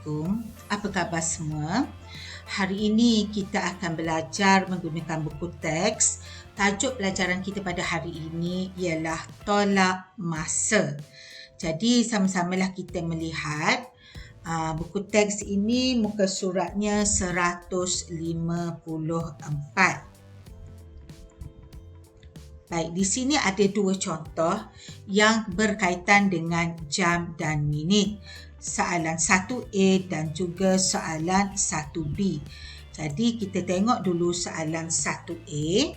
Assalamualaikum, apa khabar semua? Hari ini kita akan belajar menggunakan buku teks. Tajuk pelajaran kita pada hari ini ialah tolak masa. Jadi sama-samalah kita melihat buku teks ini, muka suratnya 154. Baik, di sini ada dua contoh yang berkaitan dengan jam dan minit. Soalan 1A dan juga soalan 1B. Jadi kita tengok dulu soalan 1A.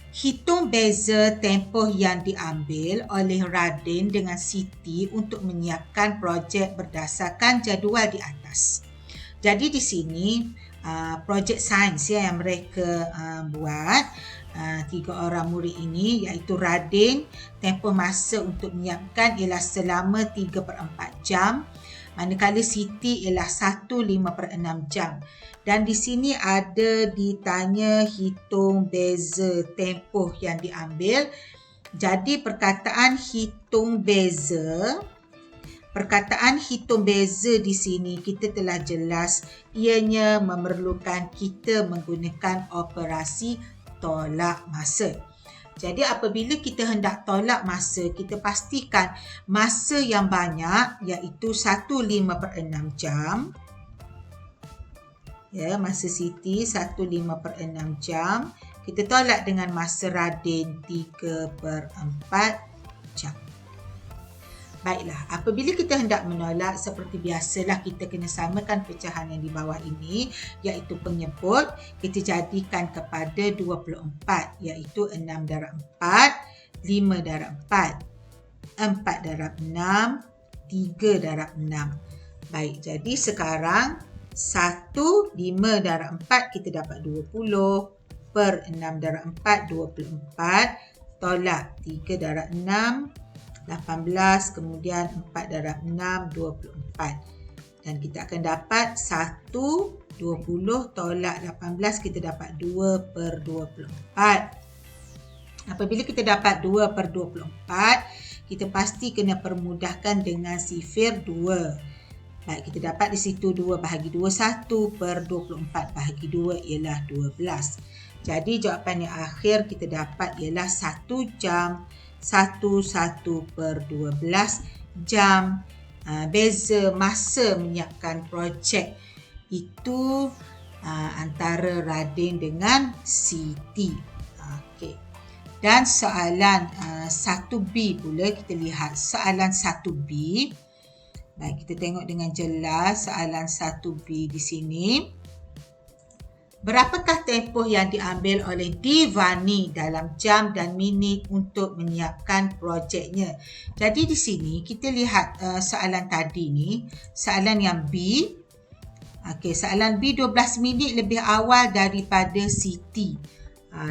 Hitung beza tempoh yang diambil oleh Radin dengan Siti untuk menyiapkan projek berdasarkan jadual di atas. Jadi di sini projek sains yang mereka buat. 3 orang murid ini iaitu Radin, tempoh masa untuk menyiapkan ialah selama 3/4 jam, manakala Siti ialah 1/5/6 jam. Dan di sini ada ditanya hitung beza tempoh yang diambil. Jadi perkataan hitung beza di sini kita telah jelas ianya memerlukan kita menggunakan operasi tolak masa. Jadi apabila kita hendak tolak masa, kita pastikan masa yang banyak iaitu 1/5/6 jam. Ya, masa Siti 1/5/6 jam. Kita tolak dengan masa Radin 3/4 jam. Baiklah, apabila kita hendak menolak, seperti biasalah kita kena samakan pecahan yang di bawah ini, iaitu penyebut kita jadikan kepada 24, iaitu 6 darab 4, 5 darab 4, 4 darab 6, 3 darab 6. Baik, jadi sekarang 5 darab 4 kita dapat 20, per 6 darab 4, 24, tolak 3 darab 6, 18, kemudian 4 darab 6, 24. Dan kita akan dapat 1, 20 tolak 18, kita dapat 2/24. Apabila kita dapat 2/24, kita pasti kena permudahkan dengan sifir 2. Baik, kita dapat di situ 2 bahagi 2, 1/24 bahagi 2 ialah 12. Jadi jawapan yang akhir kita dapat ialah 1 jam 1/12 jam. Beza masa menyiapkan projek itu antara Radin dengan Siti. Okey. Dan soalan 1B pula, kita lihat soalan 1B. Baik, kita tengok dengan jelas soalan 1B di sini. Berapakah tempoh yang diambil oleh Divani dalam jam dan minit untuk menyiapkan projeknya? Jadi di sini kita lihat soalan tadi ni, soalan yang B. Okey, soalan B 12 minit lebih awal daripada Siti.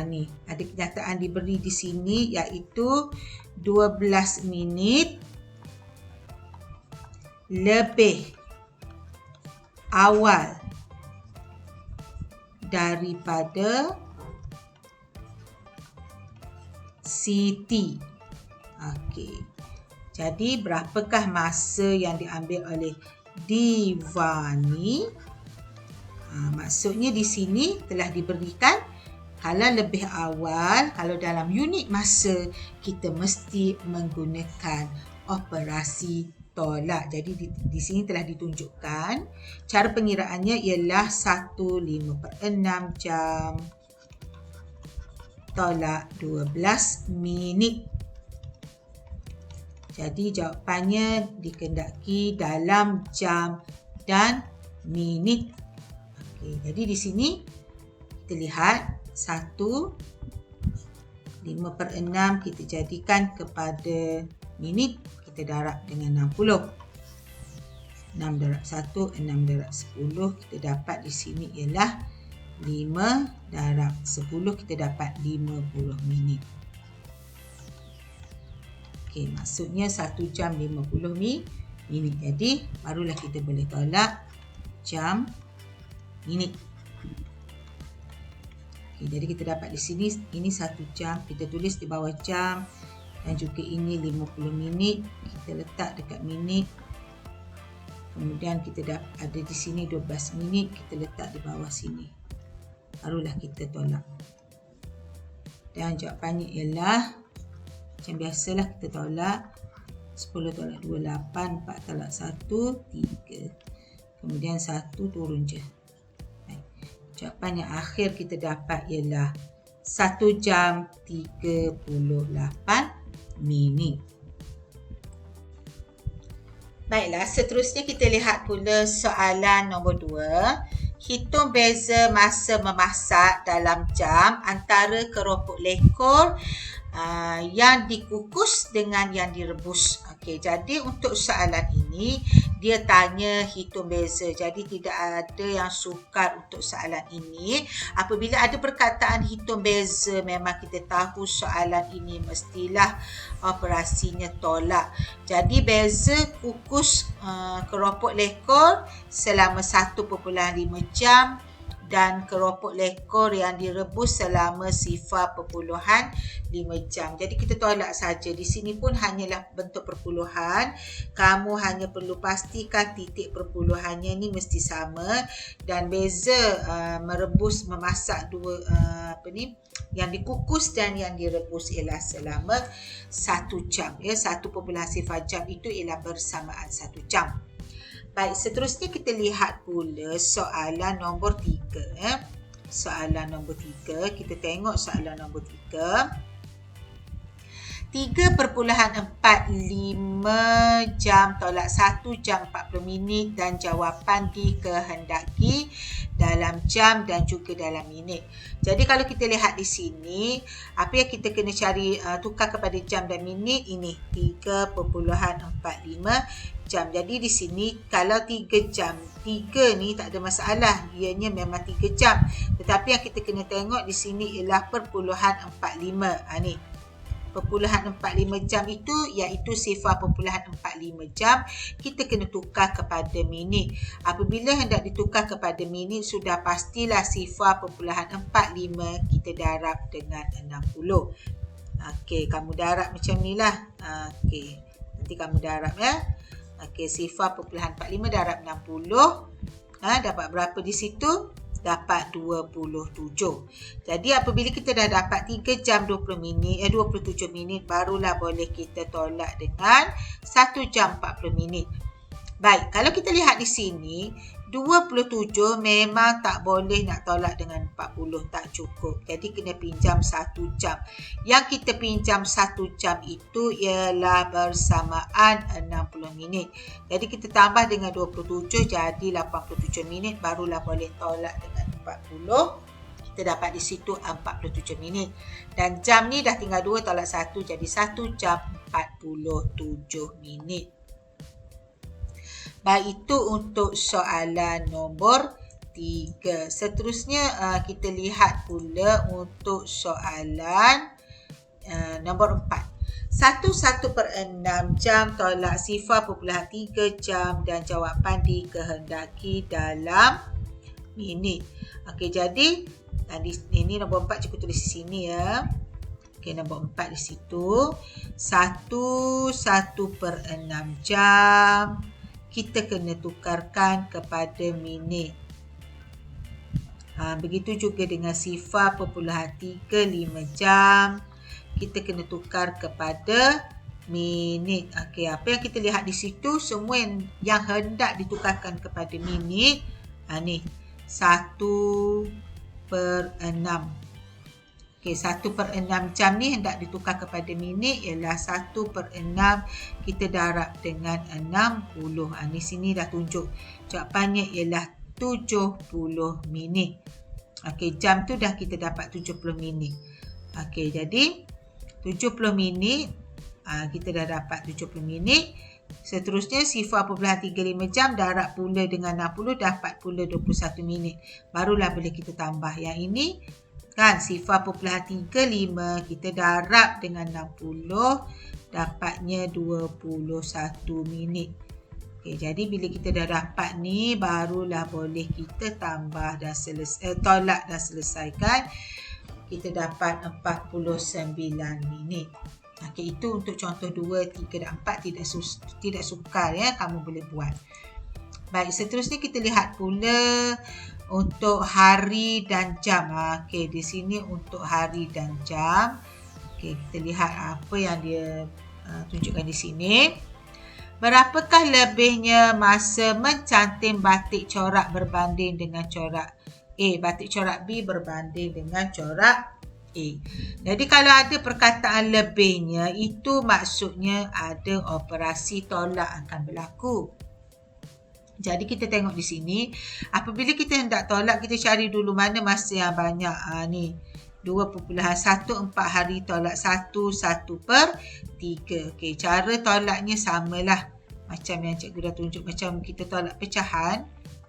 Ni ada kenyataan diberi di sini iaitu 12 minit lebih awal daripada Siti. Okey. Jadi berapakah masa yang diambil oleh Divani? Maksudnya di sini telah diberikan kalau lebih awal, kalau dalam unit masa kita mesti menggunakan operasi tolak. Jadi di sini telah ditunjukkan cara pengiraannya ialah 1/5/6 jam tolak 12 minit. Jadi jawapannya dikehendaki dalam jam dan minit. Okey, jadi di sini kita lihat 1/5/6 kita jadikan kepada minit. Kita darab dengan 60. 6 darab 1, 6 darab 10. Kita dapat di sini ialah 5 darab 10. Kita dapat 50 minit. Okey, maksudnya 1 jam 50 minit. Jadi, barulah kita boleh tolak jam, minit. Okey, jadi kita dapat di sini, ini 1 jam. Kita tulis di bawah jam. Dan juga ini 50 minit. Kita letak dekat minit. Kemudian kita dah ada di sini 12 minit, kita letak di bawah sini. Barulah kita tolak. Dan jawapannya ialah macam biasalah kita tolak. 10 tolak 2, 8, 4 tolak 1, 3. Kemudian 1 turun je. Baik. Jawapan yang akhir kita dapat ialah 1 jam 38 minit. Baiklah, seterusnya kita lihat pula soalan nombor 2. Hitung beza masa memasak dalam jam antara keropok lekor yang dikukus dengan yang direbus. Okey, jadi untuk soalan ini dia tanya hitung beza. Jadi tidak ada yang sukar untuk soalan ini. Apabila ada perkataan hitung beza, memang kita tahu soalan ini mestilah operasinya tolak. Jadi beza kukus keropok lekor selama 1.5 jam dan keropok lekor yang direbus selama 0.5 jam. Jadi kita tolak saja. Di sini pun hanyalah bentuk perpuluhan. Kamu hanya perlu pastikan titik perpuluhannya ni mesti sama, dan beza merebus memasak yang dikukus dan yang direbus ialah selama 1 jam. 1.0 jam itu ialah bersamaan 1 jam. Baik, seterusnya kita lihat pula soalan nombor 3. Soalan nombor 3, kita tengok soalan nombor 3. 3.45 jam tolak 1 jam 40 minit dan jawapan dikehendaki dalam jam dan juga dalam minit. Jadi kalau kita lihat di sini, apa yang kita kena cari tukar kepada jam dan minit ini 3.45 jam. Jadi di sini kalau 3 jam, 3 ni tak ada masalah, ianya memang 3 jam. Tetapi yang kita kena tengok di sini ialah perpuluhan 45. Ni perpuluhan 45 jam itu iaitu 0.45 jam, kita kena tukar kepada minit. Apabila hendak ditukar kepada minit, sudah pastilah 0.45 kita darab dengan 60. Okey, kamu darab macam ni lah. Okey, nanti kamu darab ya. Okey, 0.45 darab 60. Dapat berapa di situ? Dapat 27. Jadi apabila kita dah dapat 3 jam 27 minit, barulah boleh kita tolak dengan 1 jam 40 minit. Baik, kalau kita lihat di sini, 27 memang tak boleh nak tolak dengan 40, tak cukup. Jadi kena pinjam 1 jam. Yang kita pinjam 1 jam itu ialah bersamaan 60 minit. Jadi kita tambah dengan 27, jadi 87 minit, barulah boleh tolak dengan 40. Kita dapat di situ 47 minit. Dan jam ni dah tinggal 2 tolak 1, jadi 1 jam 47 minit. Baik, itu untuk soalan nombor 3. Seterusnya kita lihat pula untuk soalan nombor 4. 1/6 jam tolak 0.3 jam dan jawapan dikehendaki dalam minit. Okey, jadi ini nombor 4 cukup tulis di sini ya. Okey, nombor 4 di situ. 1/6 jam kita kena tukarkan kepada minit. Begitu juga dengan 0.35 jam. Kita kena tukar kepada minit. Okey, apa yang kita lihat di situ, semua yang hendak ditukarkan kepada minit. Ni 1/6. Okey, 1/6 jam ni hendak ditukar kepada minit ialah 1/6 kita darab dengan 60. Ni sini dah tunjuk. Jawapannya ialah 70 minit. Okey, jam tu dah kita dapat 70 minit. Okey, jadi 70 minit. Kita dah dapat 70 minit. Seterusnya 0.35 jam darab pula dengan 60, dapat pula 21 minit. Barulah boleh kita tambah. Yang ini kan 0.35 kita darab dengan 60, dapatnya 21 minit. Okey, jadi bila kita dah dapat ni, barulah boleh kita tambah dan tolak dan selesaikan. Kita dapat 49 minit. Okey, itu untuk contoh 2, 3 dan 4 tidak sukar ya, kamu boleh buat. Baik, seterusnya kita lihat pula untuk hari dan jam. Okey, di sini untuk hari dan jam. Okey, kita lihat apa yang dia tunjukkan di sini. Berapakah lebihnya masa mencanting batik corak berbanding dengan corak A? Batik corak B berbanding dengan corak A. Jadi kalau ada perkataan lebihnya, itu maksudnya ada operasi tolak akan berlaku. Jadi kita tengok di sini, apabila kita hendak tolak, kita cari dulu mana masa yang banyak. Ni 2.14 hari tolak 1/3. Okey, cara tolaknya samalah. Macam yang cikgu dah tunjuk, macam kita tolak pecahan,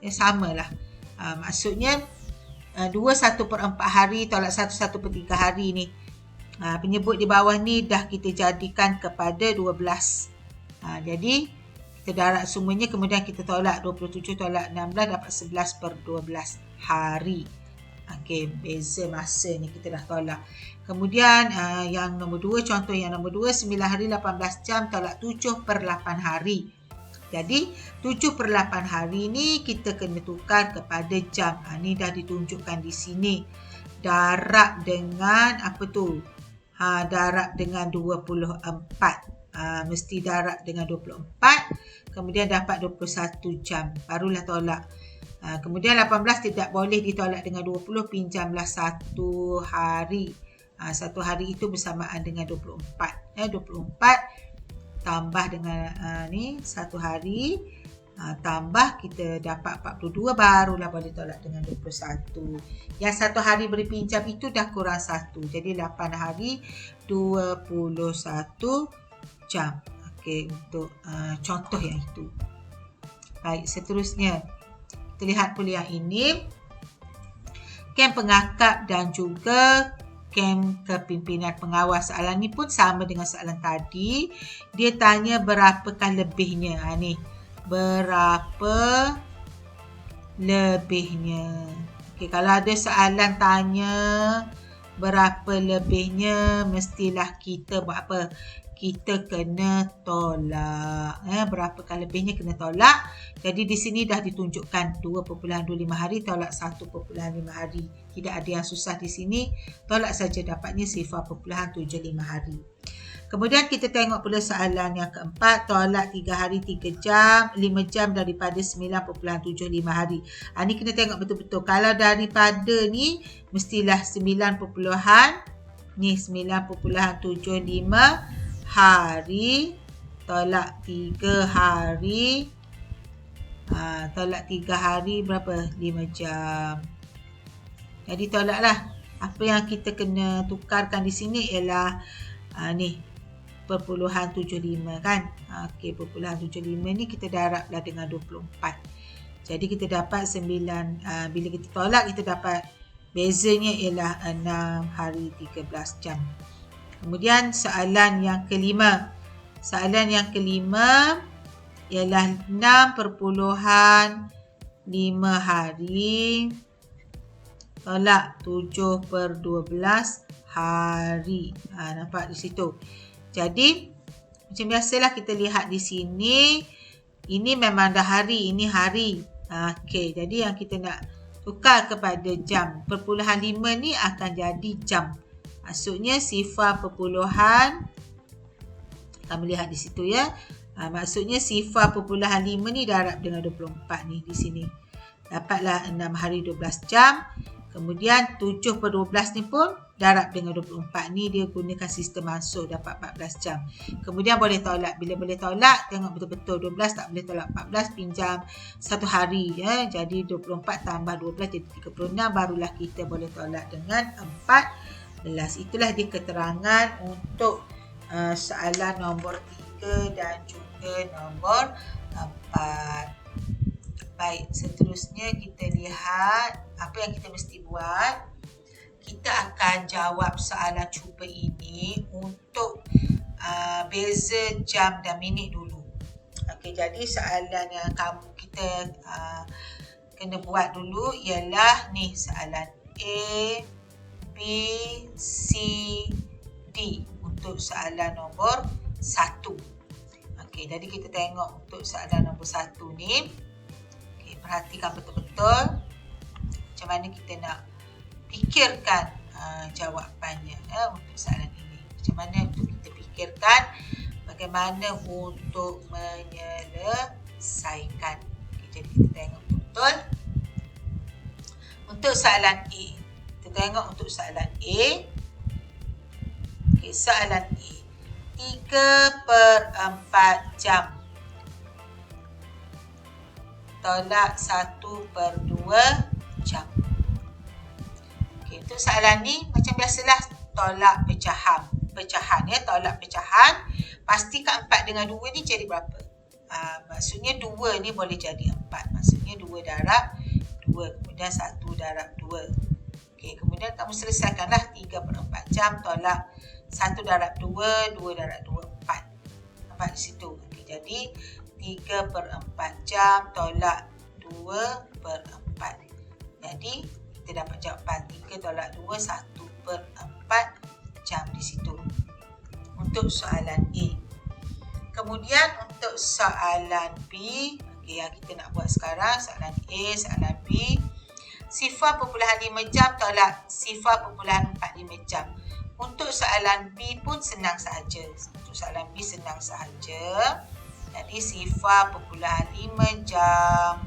samalah. Maksudnya 2/1/4 hari tolak 1/3 hari ni. Penyebut di bawah ni dah kita jadikan kepada 12. Jadi kita darab semuanya, kemudian kita tolak 27 tolak 16 dapat 11/12 hari. Okey, beza masa ni kita dah tolak. Kemudian yang nombor 2, contoh yang nombor 2, 9 hari 18 jam tolak 7/8 hari. Jadi 7/8 hari ni kita kena tukar kepada jam. Ni dah ditunjukkan di sini. Darab dengan apa tu? Darab dengan 24. Mesti darab dengan 24. Kemudian dapat 21 jam. Barulah tolak. Kemudian 18 tidak boleh ditolak dengan 20, pinjamlah 1 hari. 1 hari itu bersamaan dengan 24. 24 tambah dengan ni 1 hari, tambah kita dapat 42, barulah boleh tolak dengan 21. Yang 1 hari berpinjam itu dah kurang 1. Jadi 8 hari 21 jam. Okey, untuk contoh yang itu. Baik, seterusnya kita lihat pula yang ini. Kem pengakap dan juga kem kepimpinan pengawas. Soalan ni pun sama dengan soalan tadi. Dia tanya berapakah lebihnya. Ni. Berapa lebihnya. Okay, kalau ada soalan tanya berapa lebihnya, mestilah kita buat apa? Kita kena tolak. Berapakah lebihnya kena tolak. Jadi di sini dah ditunjukkan 2.25 hari tolak 1.5 hari. Tidak ada yang susah di sini. Tolak saja, dapatnya 0.75 hari. Kemudian kita tengok pula soalan yang keempat. Tolak 3 hari 3 jam, 5 jam daripada 9.75 hari. Ni kena tengok betul-betul. Kalau daripada ni, mestilah 9.75 hari tolak 3 hari. Tolak 3 hari berapa? 5 jam. Jadi tolaklah. Apa yang kita kena tukarkan di sini ialah ni 0.75 kan. Okey, 0.75 ni kita darablah dengan 24. Jadi kita dapat 9, bila kita tolak kita dapat bezanya ialah 6 hari 13 jam. Kemudian soalan yang kelima. Soalan yang kelima ialah 6.5 hari tolak 7/12 hari. Nampak di situ. Jadi macam biasalah kita lihat di sini. Ini memang dah hari, ini hari. Okey, jadi yang kita nak tukar kepada jam. 0.5 ni akan jadi jam. Maksudnya sifar perpuluhan. Kita melihat di situ ya. Maksudnya sifar 0.5 ni darab dengan 24 ni di sini. Dapatlah 6 hari 12 jam. Kemudian 7/12 ni pun darab dengan 24 ni, dia gunakan sistem masuk, dapat 14 jam. Kemudian boleh tolak. Bila boleh tolak, tengok betul-betul 12 tak boleh tolak 14, pinjam 1 hari ya. Jadi 24 tambah 12 jadi 36, barulah kita boleh tolak dengan 14. Itulah dia keterangan untuk soalan nombor 3 dan juga nombor 4. Baik, seterusnya kita lihat apa yang kita mesti buat. Kita akan jawab soalan cuba ini untuk beza jam dan minit dulu. Okey, jadi soalan yang kita kena buat dulu ialah ni soalan A, B, C, D untuk soalan nombor 1. Okey, jadi kita tengok untuk soalan nombor 1 ni. perhatikan betul-betul macam mana kita nak fikirkan jawapannya untuk soalan ini. Macam mana untuk kita fikirkan bagaimana untuk menyelesaikan. Jadi kita tengok betul untuk soalan A. Kita tengok untuk soalan A. Soalan A, 3/4 jam tolak 1/2 jam. Untuk soalan ni macam biasalah tolak pecahan ya, tolak pecahan. Pastikan 4 dengan 2 ni jadi berapa? Maksudnya 2 ni boleh jadi 4. Maksudnya 2 darab 2, kemudian 1 darab 2. Kemudian kamu selesaikanlah 3/4 jam tolak 1 darab 2, 2 darab 2, 4. Nampak di situ. Jadi 3/4 jam tolak 2/4. Jadi kita dapat jawapan 3 tolak 2, 1/4 jam di situ. Untuk soalan A. Kemudian untuk soalan B, yang kita nak buat sekarang, soalan A, soalan B. 0.5 jam tolak 0.45 jam. Untuk soalan B pun senang sahaja. Untuk soalan B senang sahaja. Jadi 0.5 jam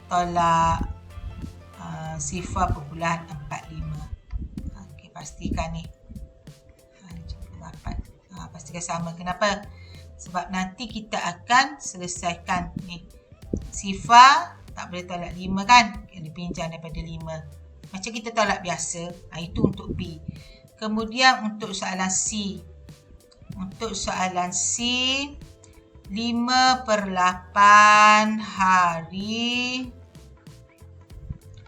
tolak 0.45. Pastikan ni. Dapat. Pastikan sama. Kenapa? Sebab nanti kita akan selesaikan ni. Sifar tak boleh tolak 5 kan? Kena pinjam daripada 5. Macam kita tolak biasa. Itu untuk B. Kemudian untuk soalan C. Untuk soalan C, 5/8 hari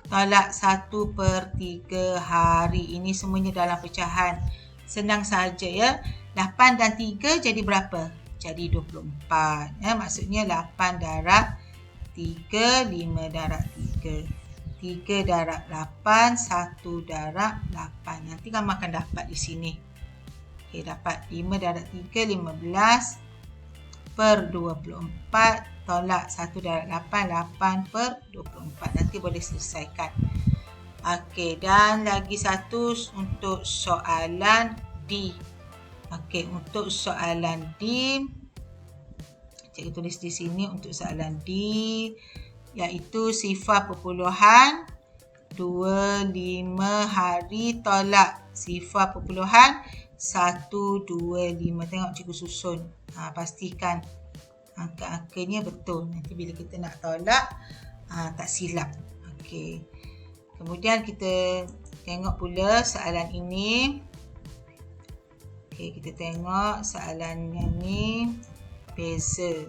tolak 1/3 hari. Ini semuanya dalam pecahan. Senang sahaja ya. 8 dan 3 jadi berapa? Jadi 24. Maksudnya 8 darab 3, 5 darab 3. 3 darab 8, 1 darab 8. Nanti kamu akan dapat di sini. Dapat 5 darab 3, 15/24 tolak 1 darab 8, 8/24. Nanti boleh selesaikan. Dan lagi satu untuk soalan D. Untuk soalan D, cikgu tulis di sini untuk soalan D, iaitu 0.25 hari tolak 0.125. Tengok cikgu susun. Pastikan angka-angkanya betul. Nanti bila kita nak tolak, tak silap. Kemudian kita tengok pula soalan ini. Kita tengok soalan yang ni. Beza.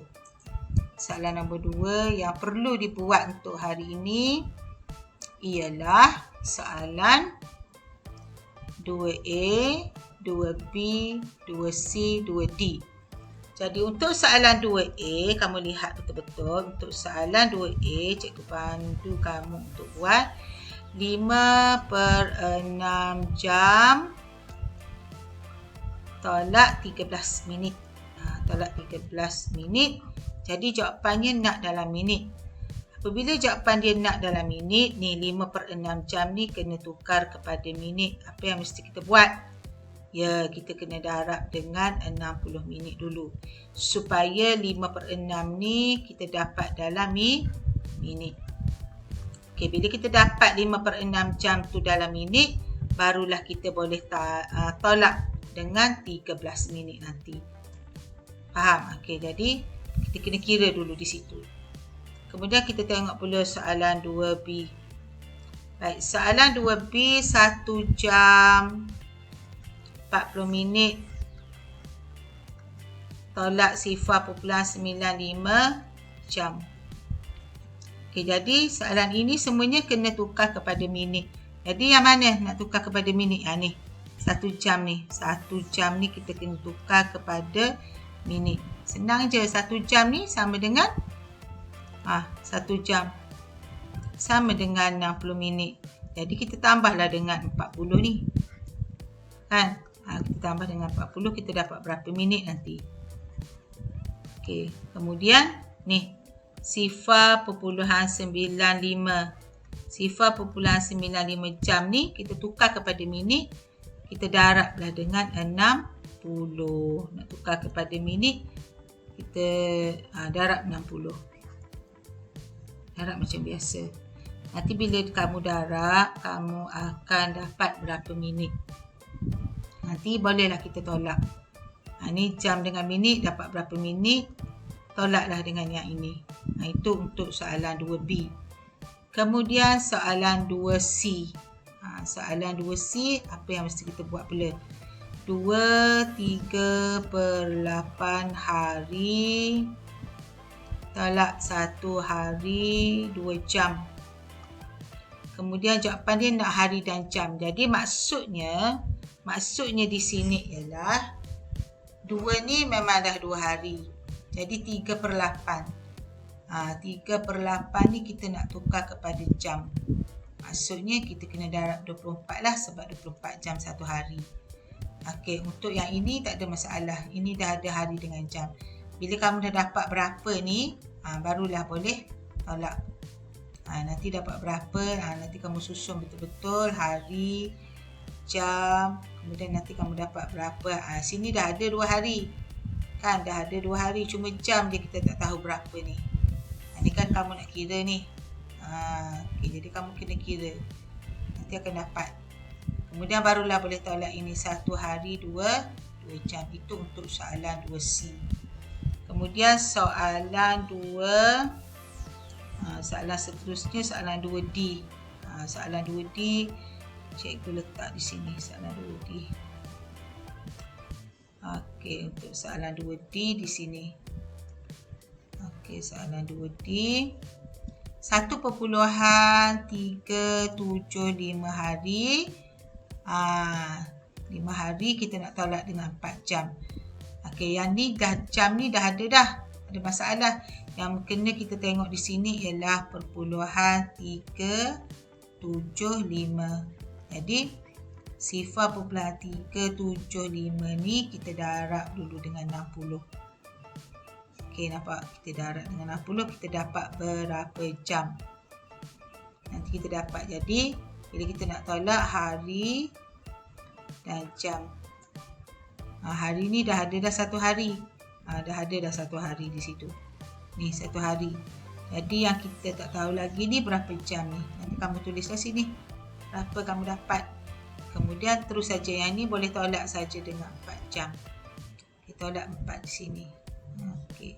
Soalan nombor 2 yang perlu dibuat untuk hari ini ialah soalan 2A, 2B, 2C, 2D. Jadi untuk soalan 2A, kamu lihat betul-betul. Untuk soalan 2A, cikgu bantu kamu untuk buat 5/6 jam tolak 13 minit. Tolak 13 minit. Jadi jawapannya nak dalam minit. Apabila jawapan dia nak dalam minit, ni 5/6 jam ni kena tukar kepada minit. Apa yang mesti kita buat? Ya, kita kena darab dengan 60 minit dulu. Supaya 5/6 ni kita dapat dalam minit. Bila kita dapat 5/6 jam tu dalam minit, barulah kita boleh tolak dengan 13 minit nanti. Faham? Jadi kita kena kira dulu di situ. Kemudian kita tengok pula soalan 2B. Baik, soalan 2B 1 jam 40 minit tolak 0.95 jam. Jadi soalan ini semuanya kena tukar kepada minit. Jadi yang mana nak tukar kepada minit? Ni 1 jam ni. 1 jam ni kita kena tukar kepada minit. Senang je. 1 jam ni sama dengan 1 jam sama dengan 60 minit. Jadi kita tambahlah dengan 40 ni. Kan? Kita tambah dengan 40, kita dapat berapa minit nanti. Kemudian ni 0.95. 0.95 jam ni kita tukar kepada minit. Kita darablah dengan 60. Nak tukar kepada minit, kita darab 60. Darab macam biasa. Nanti bila kamu darab, kamu akan dapat berapa minit. Nanti bolehlah kita tolak. Ni jam dengan minit, dapat berapa minit. Tolaklah dengan yang ini. Itu untuk soalan 2B. Kemudian soalan 2C. Soalan 2C, apa yang mesti kita buat pula? 3/8 hari tolak 1 hari 2 jam. Kemudian jawapan dia nak hari dan jam. Jadi maksudnya di sini ialah 2 ni memang dah 2 hari. Jadi 3/8. 3/8 ni kita nak tukar kepada jam. Maksudnya kita kena darab 24 lah, sebab 24 jam 1 hari. Okey, untuk yang ini tak ada masalah. Ini dah ada hari dengan jam. Bila kamu dah dapat berapa ni, barulah boleh tolak. Nanti dapat berapa, nanti kamu susun betul-betul hari, jam, kemudian nanti kamu dapat berapa. Sini dah ada 2 hari. Kan dah ada 2 hari, cuma jam je kita tak tahu berapa ni. Ni kan kamu nak kira ni. Okay, jadi kamu kena kira. Nanti akan dapat. Kemudian barulah boleh tolak ini 1 hari 2 jam. Itu untuk soalan 2C. Kemudian soalan seterusnya soalan 2D. Soalan 2D cikgu letak di sini soalan 2D. Okey, untuk soalan 2D di sini. Okey, soalan 2D. 1.375 hari. 5 hari kita nak tolak dengan 4 jam. Okey, yang ni jam ni dah ada dah. Ada masalah. Yang kena kita tengok di sini ialah 0.375. Jadi 0.375 ni kita darab dulu dengan 60. Okey, nampak? Kita darab dengan 60, kita dapat berapa jam. Nanti kita dapat. Jadi bila kita nak tolak hari dan jam. Hari ni dah ada dah 1 hari. Dah ada dah 1 hari di situ. Ni 1 hari. Jadi yang kita tak tahu lagi ni berapa jam ni. Nanti kamu tulislah sini. Berapa kamu dapat. Kemudian terus saja yang ni boleh tolak saja dengan 4 jam. Kita tolak 4 di sini. Okey.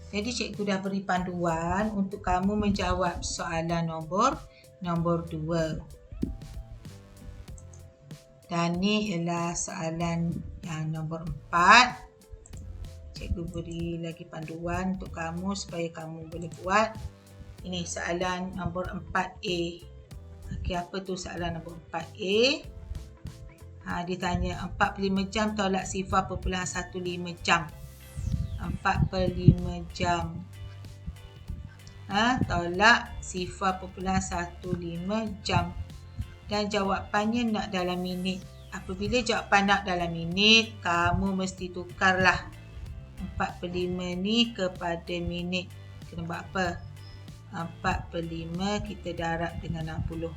Jadi cikgu dah beri panduan untuk kamu menjawab soalan nombor 2. Dan ni ialah soalan yang nombor 4. Cikgu beri lagi panduan untuk kamu supaya kamu boleh buat. Ini soalan nombor 4A. Okey, apa tu soalan nombor 4A? Dia tanya 45 jam tolak 0.15 jam. 45 jam. Tolak 0.15 jam. Dan jawapannya nak dalam minit. Apabila jawapan nak dalam minit, kamu mesti tukarlah 45 ni kepada minit. Kena buat apa? 45 kita darab dengan 60.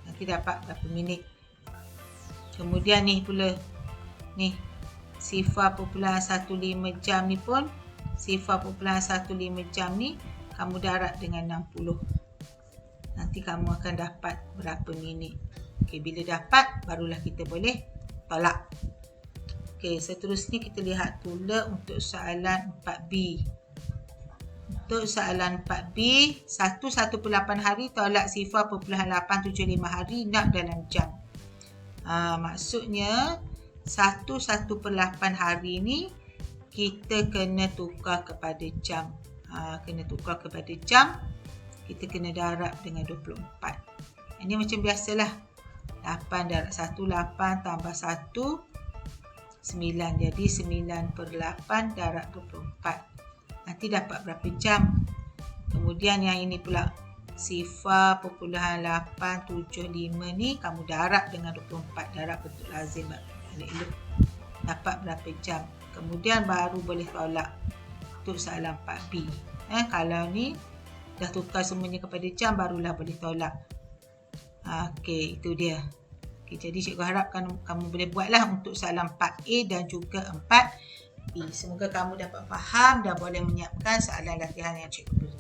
Nanti dapat berapa minit. Kemudian ni pula. Ni 0.15 jam ni pun 0.15 jam ni kamu darab dengan 60. Nanti kamu akan dapat berapa minit. Okey, bila dapat barulah kita boleh tolak. Okey, seterusnya kita lihat pula untuk soalan 4B. Untuk soalan 4B, 1/8 hari tolak 0.875 hari nak dalam jam. Maksudnya 1/8 hari ni kita kena tukar kepada jam. Kena tukar kepada jam. Kita kena darab dengan 24. Ini macam biasalah. 8 darab 1, 8 tambah 1, 9. Jadi 9/8 darab 24. Nanti dapat berapa jam. Kemudian yang ini pula 0.875 ni kamu darab dengan 24. Darab bentuk lazim. Elok-elok. Dapat berapa jam. Kemudian baru boleh tolak untuk soalan 4B. Kalau ni dah tukar semuanya kepada jam, barulah boleh tolak. Okey, itu dia. Okay, jadi cikgu harap kamu boleh buatlah untuk soalan 4A dan juga 4B. Semoga kamu dapat faham dan boleh menyiapkan soalan latihan yang cikgu beri.